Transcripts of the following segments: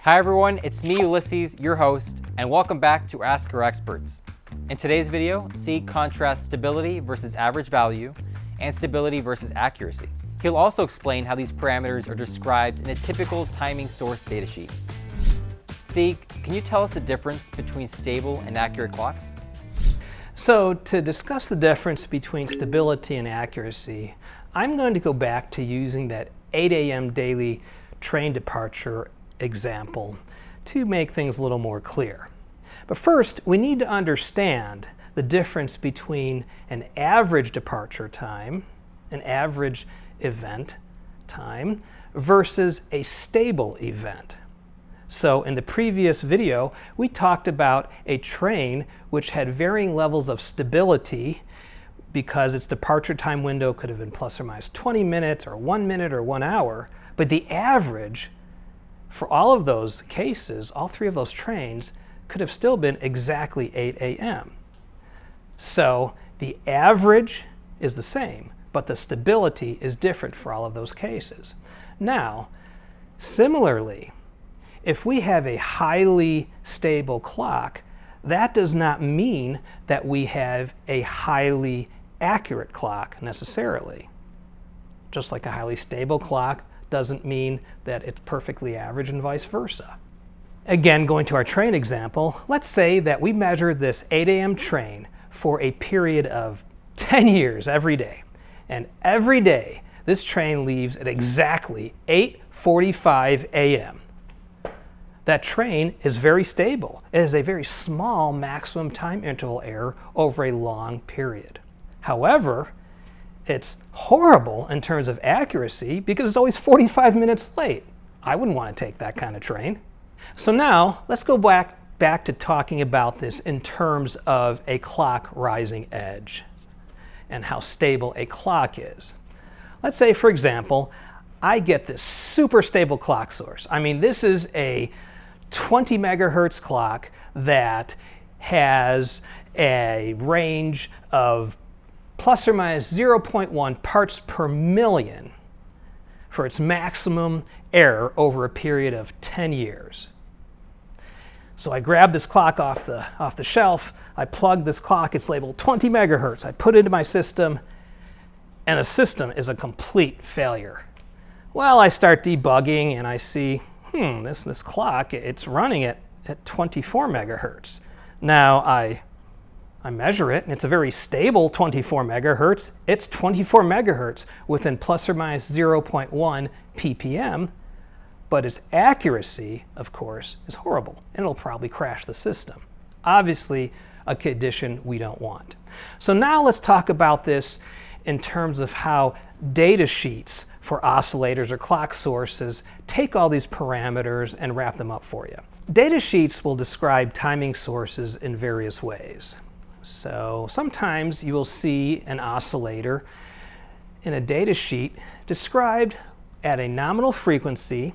Hi everyone, it's me Ulysses, your host, and welcome back to Ask Our Experts. In today's video, Sieg contrasts stability versus average value and stability versus accuracy. He'll also explain how these parameters are described in a typical timing source datasheet. Sieg, can you tell us the difference between stable and accurate clocks? So to discuss the difference between stability and accuracy, I'm going to go back to using that 8 a.m. daily train departure example to make things a little more clear. But first, we need to understand the difference between an average departure time, an average event time, versus a stable event. So in the previous video, we talked about a train which had varying levels of stability because its departure time window could have been plus or minus 20 minutes or 1 minute or 1 hour, but the average for all of those cases, all three of those trains, could have still been exactly 8 a.m. So the average is the same, but the stability is different for all of those cases. Now, similarly, if we have a highly stable clock, that does not mean that we have a highly accurate clock necessarily. Just like a highly stable clock doesn't mean that it's perfectly average and vice versa. Again, going to our train example, let's say that we measure this 8 a.m. train for a period of 10 years every day. And every day, this train leaves at exactly 8:45 a.m. That train is very stable. It has a very small maximum time interval error over a long period. However, it's horrible in terms of accuracy because it's always 45 minutes late. I wouldn't want to take that kind of train. So now let's go back to talking about this in terms of a clock rising edge and how stable a clock is. Let's say, for example, I get this super stable clock source. I mean, this is a 20 megahertz clock that has a range of plus or minus 0.1 parts per million for its maximum error over a period of 10 years. So I grab this clock off the shelf, I plug this clock, it's labeled 20 megahertz, I put it into my system, and the system is a complete failure. Well, I start debugging and I see, this clock, it's running at 24 megahertz. Now I measure it, and it's a very stable 24 megahertz. It's 24 megahertz within plus or minus 0.1 ppm, but its accuracy, of course, is horrible, and it'll probably crash the system. Obviously, a condition we don't want. So now let's talk about this in terms of how data sheets for oscillators or clock sources take all these parameters and wrap them up for you. Data sheets will describe timing sources in various ways. So sometimes you will see an oscillator in a data sheet described at a nominal frequency,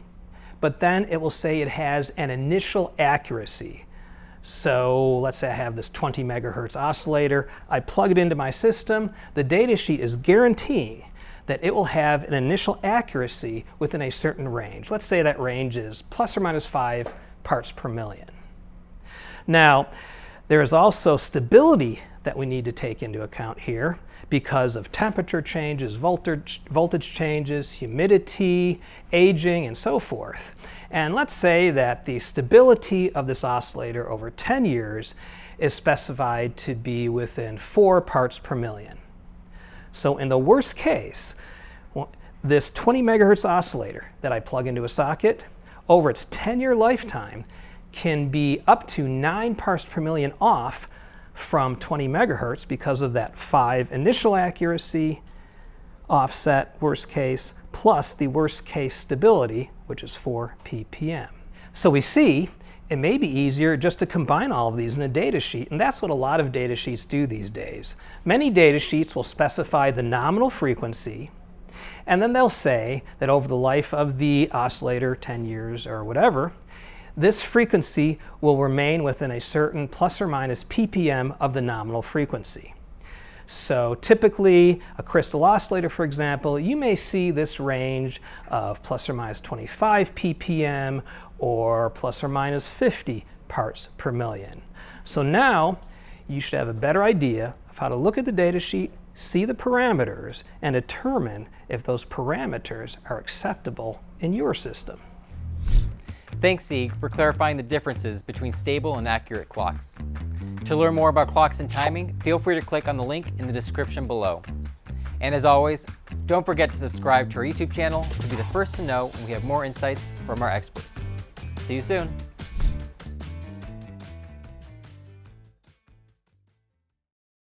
but then it will say it has an initial accuracy. So let's say I have this 20 megahertz oscillator, I plug it into my system, the data sheet is guaranteeing that it will have an initial accuracy within a certain range. Let's say that range is plus or minus 5 parts per million. Now, there is also stability that we need to take into account here because of temperature changes, voltage changes, humidity, aging, and so forth. And let's say that the stability of this oscillator over 10 years is specified to be within 4 parts per million. So in the worst case, this 20 megahertz oscillator that I plug into a socket, over its 10-year lifetime, can be up to 9 parts per million off from 20 megahertz because of that 5 initial accuracy offset worst case plus the worst case stability, which is 4 ppm. So we see it may be easier just to combine all of these in a data sheet, and that's what a lot of data sheets do these days. Many data sheets will specify the nominal frequency, and then they'll say that over the life of the oscillator, 10 years or whatever, this frequency will remain within a certain plus or minus ppm of the nominal frequency. So typically, a crystal oscillator, for example, you may see this range of plus or minus 25 ppm or plus or minus 50 parts per million. So now you should have a better idea of how to look at the data sheet, see the parameters, and determine if those parameters are acceptable in your system. Thanks, Sieg, for clarifying the differences between stable and accurate clocks. To learn more about clocks and timing, feel free to click on the link in the description below. And as always, don't forget to subscribe to our YouTube channel to be the first to know when we have more insights from our experts. See you soon.